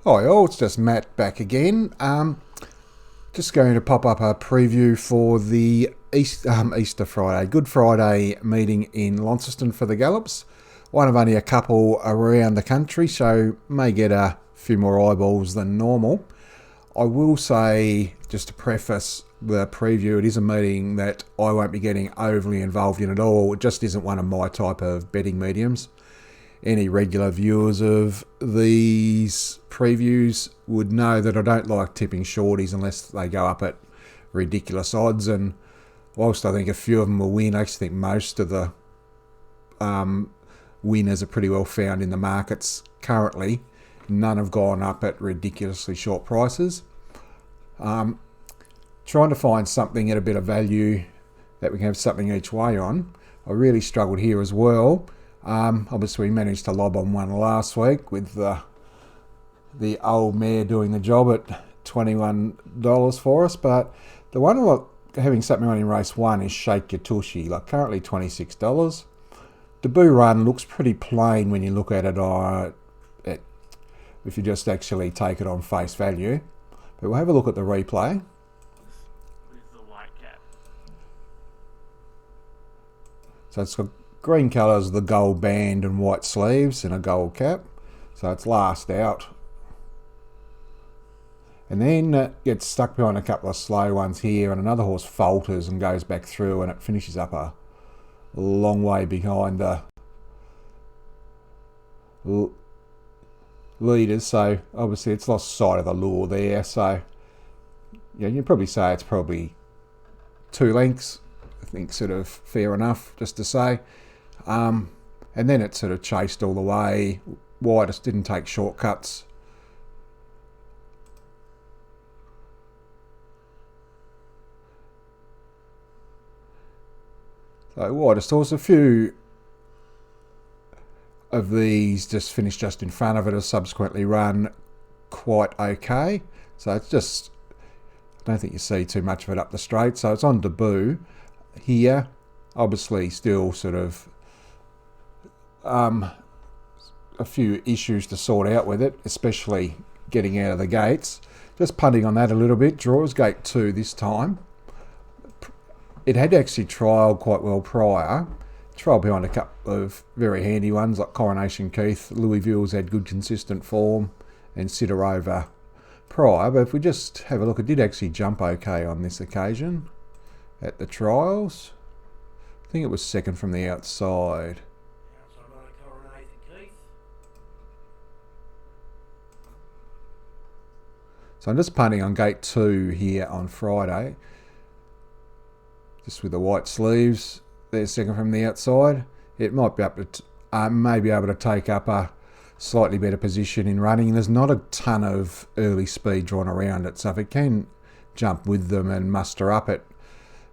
Hi all, it's just Matt back again. Just going to pop up a preview for the Easter Friday, Good Friday meeting in Launceston for the Gallops. One of only a couple around the country, so may get a few more eyeballs than normal. I will say, just to preface the preview, it is a meeting that I won't be getting overly involved in at all. It just isn't one of my type of betting mediums. Any regular viewers of these previews would know that I don't like tipping shorties unless they go up at ridiculous odds. And whilst I think a few of them will win, I actually think most of the winners are pretty well found in the markets currently. None have gone up at ridiculously short prices. Trying to find something at a bit of value that we can have something each way on. I really struggled here as well. Obviously we managed to lob on one last week with the old mare doing the job at $21 for us, but the one having something on in race 1 is Shake Your Tushy, like currently $26. Debut run looks pretty plain when you look at it, if you just actually take it on face value, but we'll have a look at the replay. So it's got green colours, the gold band and white sleeves and a gold cap. So it's last out. And then it gets stuck behind a couple of slow ones here and another horse falters and goes back through and it finishes up a long way behind the leaders. So obviously it's lost sight of the lure there. So yeah, you'd probably say it's probably 2 lengths. I think sort of fair enough just to say. And then it sort of chased all the way. Widest didn't take shortcuts. So widest horse, a few of these just finished just in front of it, has subsequently run quite okay. So it's just, I don't think you see too much of it up the straight. So it's on debut here. Obviously still sort of a few issues to sort out with it, especially getting out of the gates. Just punting on that a little bit. Draws gate 2 this time. It had actually trialled quite well prior. Trialled behind a couple of very handy ones like Coronation Keith. Louisville's had good consistent form and Sitter over prior. But if we just have a look, it did actually jump okay on this occasion at the trials. I think it was second from the outside. So I'm just punting on gate 2 here on Friday. Just with the white sleeves. There's second from the outside. It might be able to take up a slightly better position in running. There's not a ton of early speed drawn around it. So if it can jump with them and muster up, it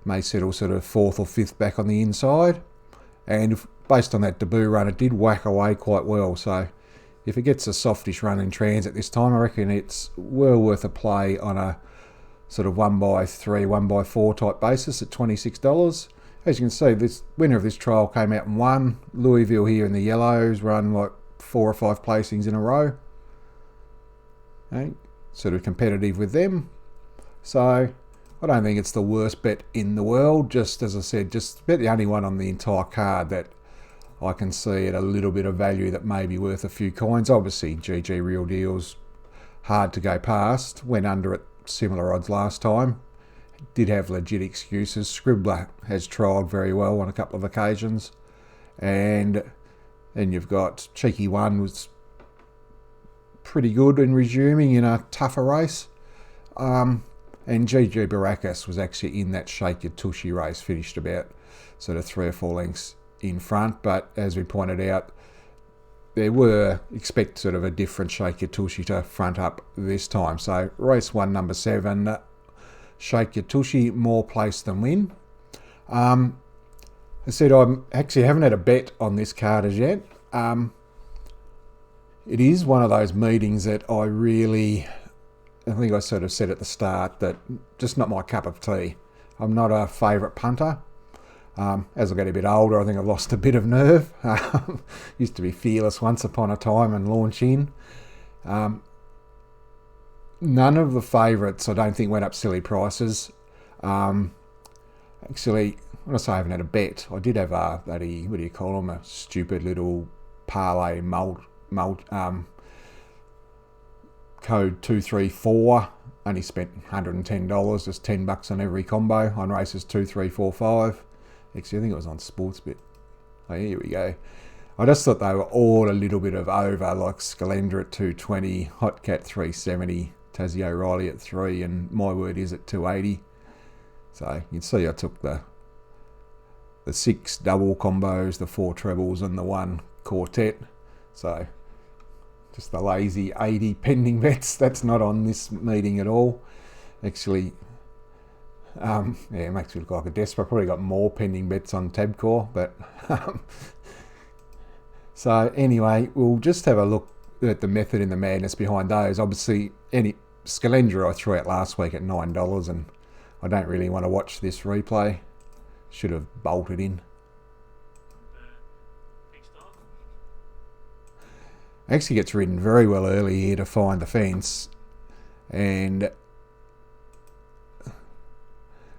may settle sort of 4th or 5th back on the inside. And based on that debut run, it did whack away quite well. So if it gets a softish run in transit this time, I reckon it's well worth a play on a sort of 1x3, 1x4 type basis at $26. As you can see, this winner of this trial came out and won. Louisville here in the yellows, run like 4 or 5 placings in a row. Okay. Sort of competitive with them. So I don't think it's the worst bet in the world. Just as I said, just about the only one on the entire card that I can see at a little bit of value that may be worth a few coins. Obviously, GG Real Deal's hard to go past. Went under at similar odds last time. Did have legit excuses. Scribbler has trialled very well on a couple of occasions. And then you've got Cheeky One was pretty good in resuming in a tougher race. And GG Baracus was actually in that Shake Your Tushy race, finished about sort of 3 or 4 lengths in front, but as we pointed out, there were expect sort of a different Shake Your Tushy to front up this time. So race 1, number 7, Shake Your Tushy, more place than win. I said I actually haven't had a bet on this card as yet. It is one of those meetings that I think I sort of said at the start that just not my cup of tea. I'm not a favourite punter. As I get a bit older, I think I've lost a bit of nerve. Used to be fearless once upon a time and launch in. none of the favourites I don't think went up silly prices. Actually, when I say I haven't had a bet, I did have a bloody, what do you call them, a stupid little parlay code 234. Only spent $110, just $10 on every combo on races 2, 3, 4, 5. Actually, I think it was on Sportsbet. Oh, here we go. I just thought they were all a little bit of over, like Scalendra at 220, Hot Cat 370, Tassie O'Reilly at 3, and My Word Is at 280. So you'd see I took the 6 double combos, the 4 trebles, and the 1 quartet. So just the lazy 80 pending bets. That's not on this meeting at all. Actually, yeah, it makes me look like a desperate. Probably got more pending bets on Tabcorp, but so anyway, we'll just have a look at the method and the madness behind those. Obviously, any Scalendra I threw out last week at $9, and I don't really want to watch this replay. Should have bolted in. Actually gets ridden very well early here to find the fence, and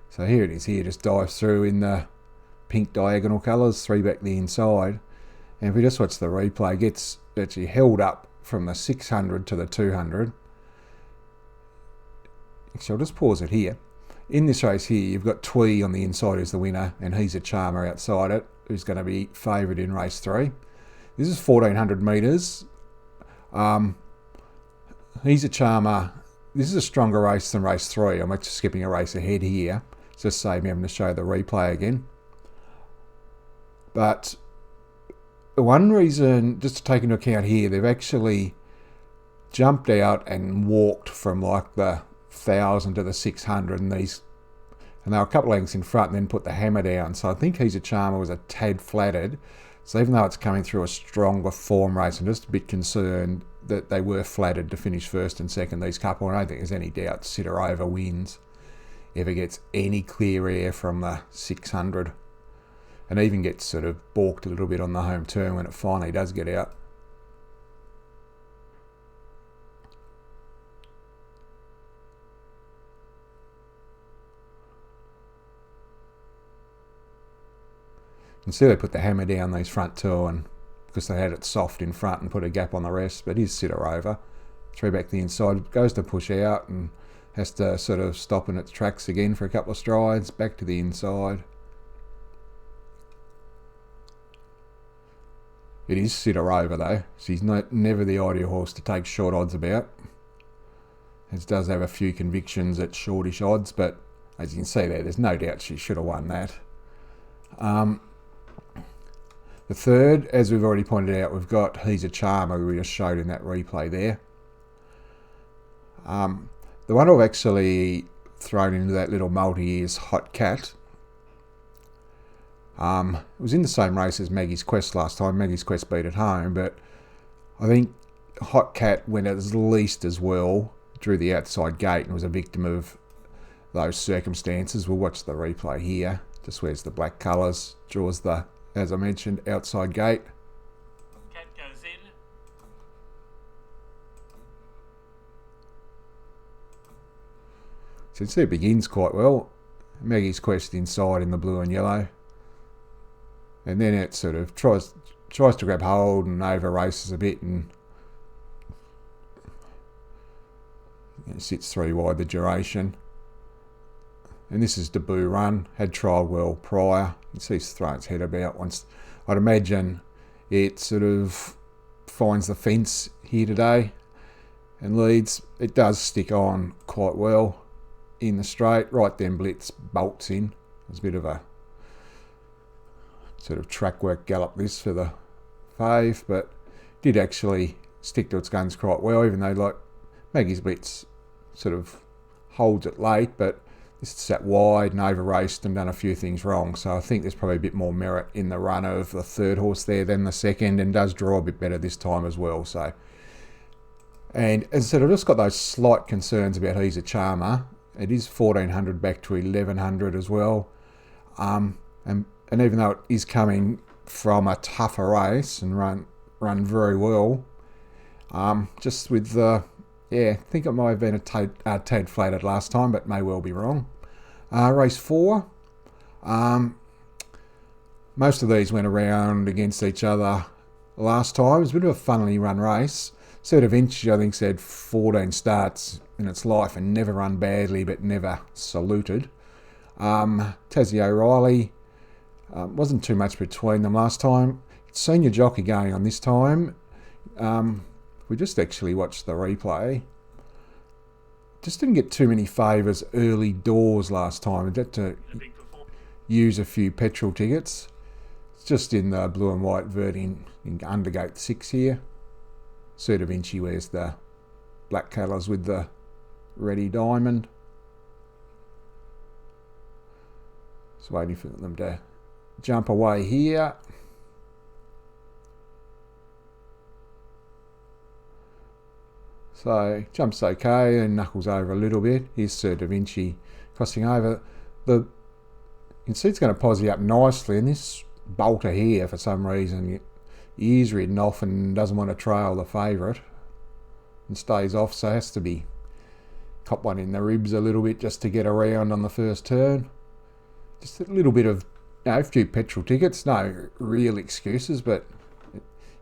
so here it is. Here just dives through in the pink diagonal colours, 3 back the inside, and if we just watch the replay, gets actually held up from the 600 to the 200. So I'll just pause it here. In this race here, you've got Twee on the inside who's the winner, and He's a Charmer outside it, who's going to be favoured in race 3. This is 1400 metres. He's a Charmer. This is a stronger race than race 3. I'm actually skipping a race ahead here. Just save me having to show the replay again. But one reason, just to take into account here, they've actually jumped out and walked from like the 1,000 to the 600, and they were a couple of lengths in front and then put the hammer down. So I think He's a Charmer was a tad flattered. So even though it's coming through a stronger form race, I'm just a bit concerned that they were flattered to finish first and second, these couple. I don't think there's any doubt Sitter Over wins if it gets any clear air from the 600, and even gets sort of balked a little bit on the home turn when it finally does get out. You can see they put the hammer down these front two, and because they had it soft in front and put a gap on the rest, but he's Sitter Over. 3 back the inside, goes to push out and has to sort of stop in its tracks again for a couple of strides, back to the inside. It is Sitter Over though. She's never the ideal horse to take short odds about. It does have a few convictions at shortish odds, but as you can see there's no doubt she should have won that. The third, as we've already pointed out, we've got He's a Charmer, we just showed in that replay there. The one I've actually thrown into that little multi is Hot Cat. It was in the same race as Maggie's Quest last time. Maggie's Quest beat at home, but I think Hot Cat went at least as well, drew the outside gate and was a victim of those circumstances. We'll watch the replay here. Just wears the black colours, draws the, as I mentioned, outside gate. Cat goes in. So you can see it begins quite well. Maggie's Quest inside in the blue and yellow. And then it sort of tries to grab hold and over races a bit, and sits 3 wide the duration. And this is debut run, had trialled well prior. You can see it's throwing its head about once. I'd imagine it sort of finds the fence here today and leads. It does stick on quite well in the straight. Right then Blitz bolts in. There's a bit of a sort of track work gallop this for the fave, but did actually stick to its guns quite well, even though like Maggie's Blitz sort of holds it late, but this sat wide and over raced and done a few things wrong. So I think there's probably a bit more merit in the run of the third horse there than the second, and does draw a bit better this time as well. So, and as I said, I've just got those slight concerns about He's a Charmer. It is 1400 back to 1100 as well. And even though it is coming from a tougher race and run very well, just with the Yeah, I think it might have been a tad flattered last time, but may well be wrong. Race 4. Most of these went around against each other last time. It was a bit of a funnily run race. Da Vinci, I think, said 14 starts in its life and never run badly, but never saluted. Tassie O'Reilly, wasn't too much between them last time. Senior Jockey going on this time. We just actually watched the replay. Just didn't get too many favours early doors last time. We had to use a few petrol tickets. It's just in the blue and white vert in Undergate 6 here. Da Vinci wears the black colours with the ready diamond. Just waiting for them to jump away here. So jumps okay and knuckles over a little bit. Here's Da Vinci crossing over. You can see it's going to posse up nicely, and this bolter here, for some reason, he is ridden off and doesn't want to trail the favourite and stays off, so has to be cop one in the ribs a little bit just to get around on the first turn. Just a little bit of, a few petrol tickets, no real excuses, but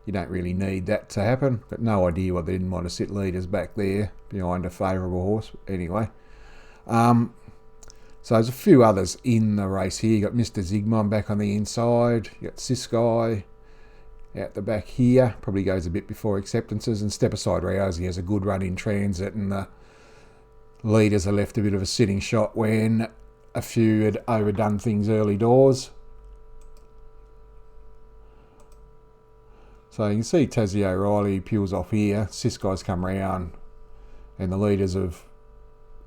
you don't really need that to happen. But no idea why they didn't want to sit leaders back there behind a favourable horse. Anyway, so there's a few others in the race here. You got Mr. Zigmon back on the inside. You got Siskai out the back here. Probably goes a bit before acceptances. And Step Aside Rousey has a good run in transit, and the leaders are left a bit of a sitting shot when a few had overdone things early doors. So you can see Tassie O'Reilly peels off here. Siskai's come round and the leaders have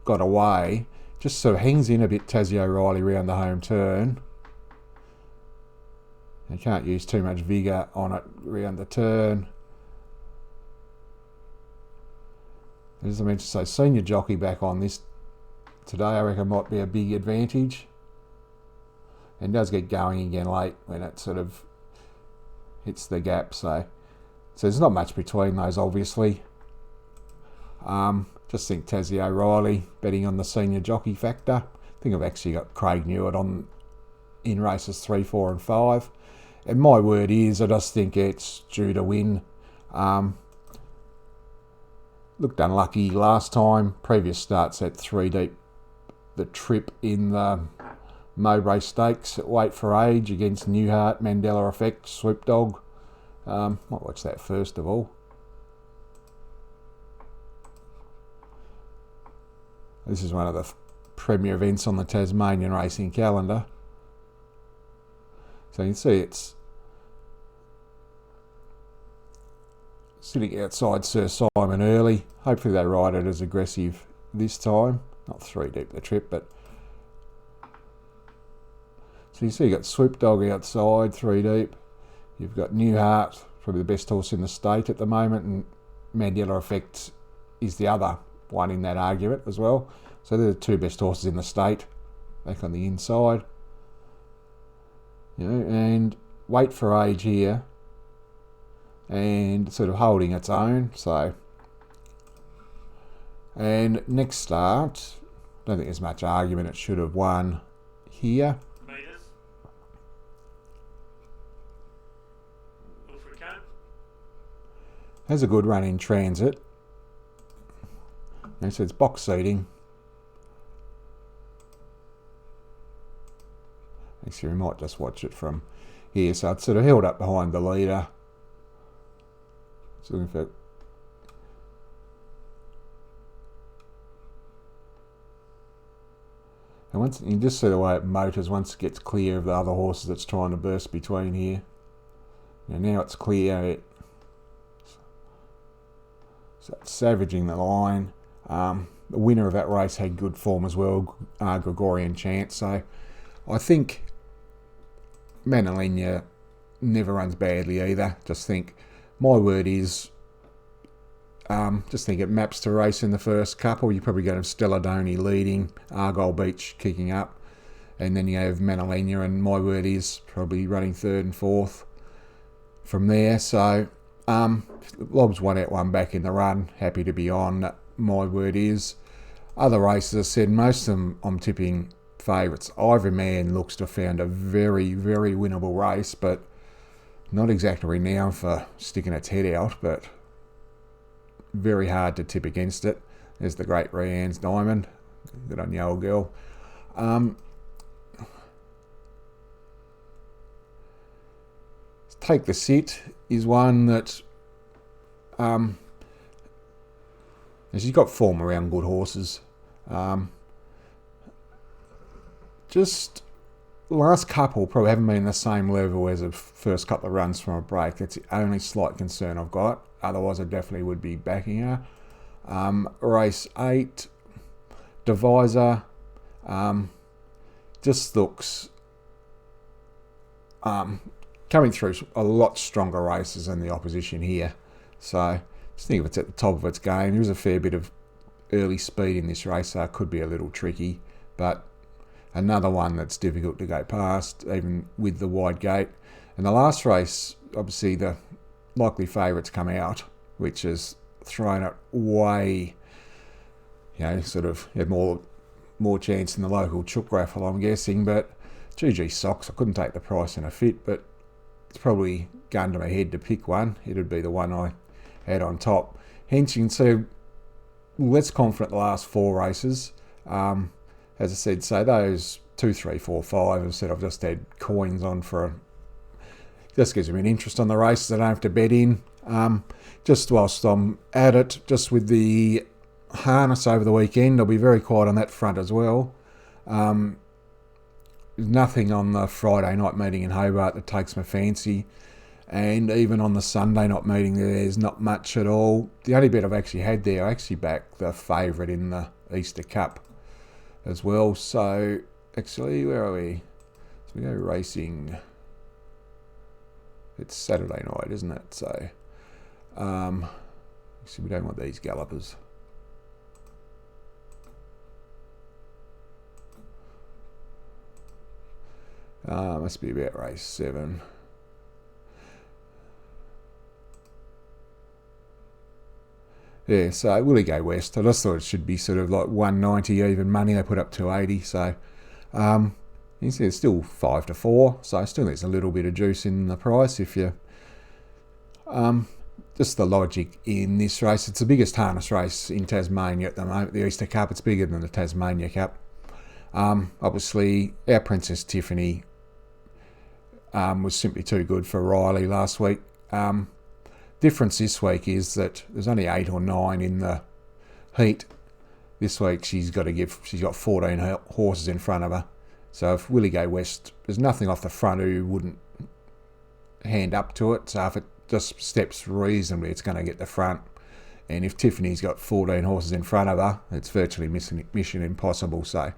got away. Just sort of hangs in a bit, Tassie O'Reilly, round the home turn. You can't use too much vigour on it round the turn. As I mentioned, so Senior Jockey back on this today, I reckon, might be a big advantage. And does get going again late when it sort of hits the gap. So there's not much between those, obviously. Just think Tassie O'Reilly betting on the Senior Jockey factor. I think I've actually got Craig Newitt on in races 3, 4 and 5. And my word is, I just think it's due to win. Looked unlucky last time. Previous starts at 3 deep. The trip in the Mowbray Stakes at Weight for Age against Newhart, Mandela Effect, Swoop Dog. Might watch that first of all. This is one of the premier events on the Tasmanian racing calendar. So you can see it's sitting outside Sir Simon early. Hopefully they ride it as aggressive this time. Not 3 deep the trip, but... So you see you got Swoop Dog outside, 3 deep. You've got Newhart, probably the best horse in the state at the moment, and Mandela Effect is the other one in that argument as well. So they're the 2 best horses in the state, back on the inside. And Weight for Age here, and sort of holding its own. So, and next start, don't think there's much argument. It should have won here. Has a good run in transit. And so it's box seating. Actually, we might just watch it from here. So it's sort of held up behind the leader. It's looking for... And once you just see the way it motors, once it gets clear of the other horses it's trying to burst between here. Now it's clear. So it's savaging the line. The winner of that race had good form as well, Gregorian Chance. So I think Manalina never runs badly either. Just think, my word is, just think it maps to race in the first couple. You're probably going to have Stelladoni leading, Argyle Beach kicking up, and then you have Manalina, and my word is probably running 3rd and 4th from there. So Lob's 1 out, 1 back in the run. Happy to be on. My word is. Other races, I said, most of them I'm tipping favourites. Ivory Man looks to have found a very, very winnable race, but not exactly renowned for sticking its head out, but very hard to tip against it. There's the great Rianne's Diamond. Good on you, old girl. Take the Sit is one that she's got form around good horses. Just the last couple probably haven't been the same level as the first couple of runs from a break. That's the only slight concern I've got. Otherwise, I definitely would be backing her. Race 8, Divisor, just looks coming through a lot stronger races than the opposition here. So I just think if it's at the top of its game, there's a fair bit of early speed in this race, so it could be a little tricky. But another one that's difficult to go past, even with the wide gate. And the last race, obviously the likely favourites come out, which has thrown it way, sort of had more chance in the local chook raffle, I'm guessing. But GG Socks, I couldn't take the price in a fit, but it's probably going to my head to pick one. It would be the one I had on top. Hence, you can see less confident the last 4 races. As I said, so those 2, 3, 4, 5, I said I've just had coins on just gives me an interest on the races I don't have to bet in. Just whilst I'm at it, just with the harness over the weekend, I'll be very quiet on that front as well. There's nothing on the Friday night meeting in Hobart that takes my fancy. And even on the Sunday night meeting, there's not much at all. The only bet I've actually had there, I actually backed the favourite in the Easter Cup as well. So, actually, where are we? So we go racing. It's Saturday night, isn't it? So, actually, we don't want these gallopers. Must be about race 7. Yeah, so will he go west? I just thought it should be sort of like 190 even money. They put up 280, so you see it's still 5 to 4. So still there's a little bit of juice in the price if you. Just the logic in this race. It's the biggest harness race in Tasmania at the moment. The Easter Cup. It's bigger than the Tasmania Cup. Obviously, our Princess Tiffany was simply too good for Riley last week. Difference this week is that there's only 8 or 9 in the heat. This week she's got 14 horses in front of her. So if Willie Go West, there's nothing off the front who wouldn't hand up to it. So if it just steps reasonably, it's going to get the front. And if Tiffany's got 14 horses in front of her, it's virtually mission impossible. So,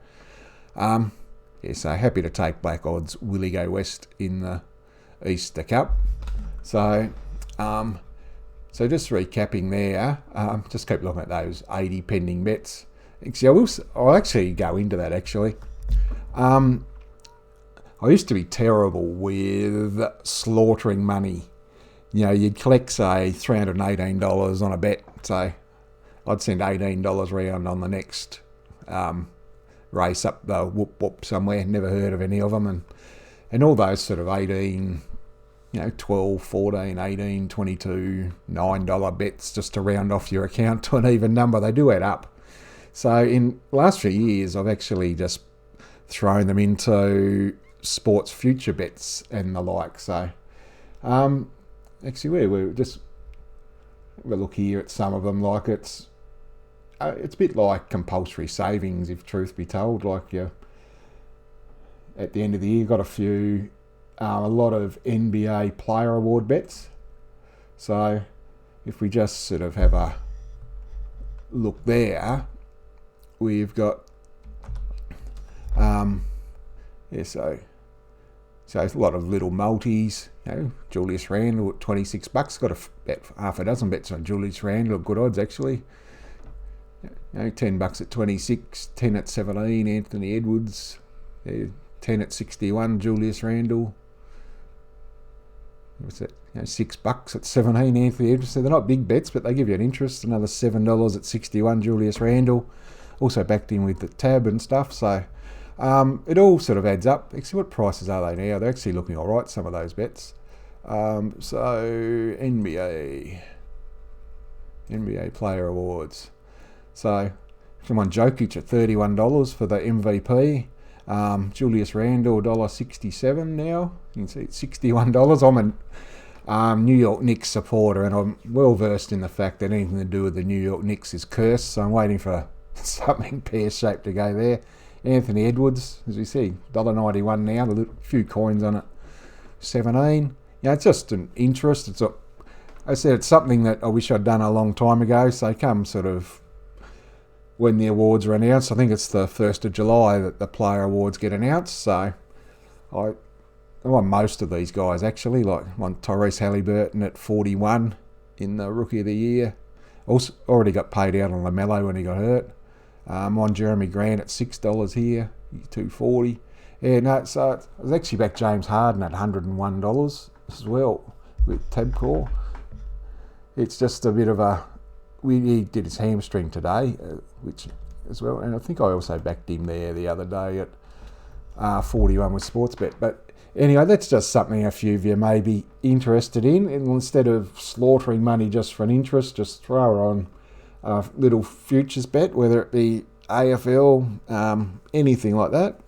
so happy to take black odds Willie Go West in the Easter Cup. So, so just recapping there, just keep looking at those 80 pending bets. Actually, I'll actually go into that actually. I used to be terrible with slaughtering money. You'd collect, say, $318 on a bet. So I'd send $18 round on the next race up the whoop somewhere. Never heard of any of them. And all those sort of 18, 12, 14, 18, 22, $9 bets just to round off your account to an even number. They do add up. So in the last few years, I've actually just thrown them into sports future bets and the like. So actually, we're just have a look here at some of them. Like it's a bit like compulsory savings, if truth be told. Like at the end of the year, got a few. A lot of NBA player award bets. So if we just sort of have a look there, we've got so a lot of little multis. Julius Randle at $26. Got bet half a dozen bets on Julius Randle at good odds actually. $10 at 26, 10 at 17. Anthony Edwards, 10 at 61. Julius Randle. What's that? $6 at 17, Anthony Edwards. So they're not big bets, but they give you an interest. Another $7 at 61, Julius Randle. Also backed in with the tab and stuff. So it all sort of adds up. Actually, what prices are they now? They're actually looking all right, some of those bets. So NBA Player Awards. So come on, Jokic at $31 for the MVP. Julius Randle $1.67 now. You can see it's $61. I'm a New York Knicks supporter, and I'm well versed in the fact that anything to do with the New York Knicks is cursed. So I'm waiting for something pear-shaped to go there. Anthony Edwards, as we see, $1.91 now. A few coins on it. 17. Yeah, it's just an interest. I said it's something that I wish I'd done a long time ago. So come sort of when the awards are announced, I think it's the 1st of July that the player awards get announced. So I want most of these guys actually. Like one Tyrese Halliburton at 41 in the Rookie of the Year. Also already got paid out on LaMelo when he got hurt. On Jeremy Grant at $6 here, $2.40. Yeah, no, so I was actually back James Harden at $101 as well with Tabcorp. It's just a bit of a... He did his hamstring today, which as well, and I think I also backed him there the other day at 41 with Sportsbet. But anyway, that's just something a few of you may be interested in. And instead of slaughtering money just for an interest, just throw it on a little futures bet, whether it be AFL, anything like that.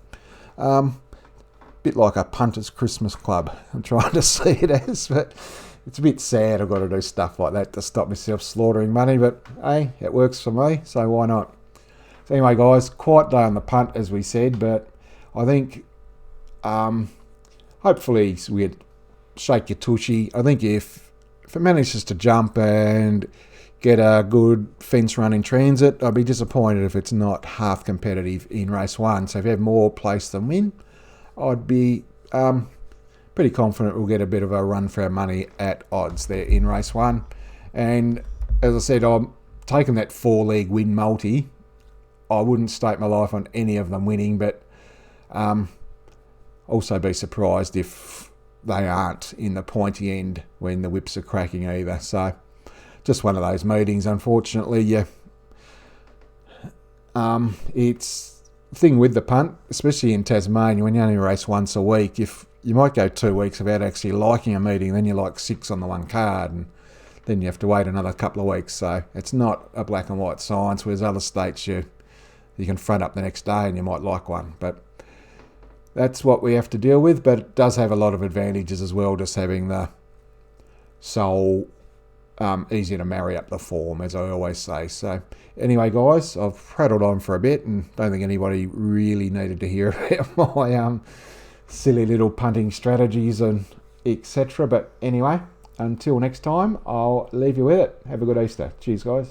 Bit like a punter's Christmas club, I'm trying to see it as, but it's a bit sad I've got to do stuff like that to stop myself slaughtering money, but hey, it works for me, so why not? So anyway, guys, quiet day on the punt, as we said, but I think hopefully we'd shake your tushy. I think if it manages to jump and get a good fence run in transit, I'd be disappointed if it's not half competitive in race 1. So if you have more place than win, I'd be pretty confident we'll get a bit of a run for our money at odds there in race 1. And as I said, I'm taking that 4-leg win multi. I wouldn't stake my life on any of them winning, but also be surprised if they aren't in the pointy end when the whips are cracking either. So just one of those meetings, unfortunately. It's the thing with the punt, especially in Tasmania, when you only race once a week, if you might go 2 weeks without actually liking a meeting, then you're like 6 on the one card, and then you have to wait another couple of weeks. So it's not a black and white science, whereas other states you can front up the next day and you might like one. But that's what we have to deal with, but it does have a lot of advantages as well, just having the sole easier to marry up the form, as I always say. So anyway, guys, I've prattled on for a bit and don't think anybody really needed to hear about my silly little punting strategies and etc. But anyway, until next time, I'll leave you with it. Have a good Easter. Cheers, guys.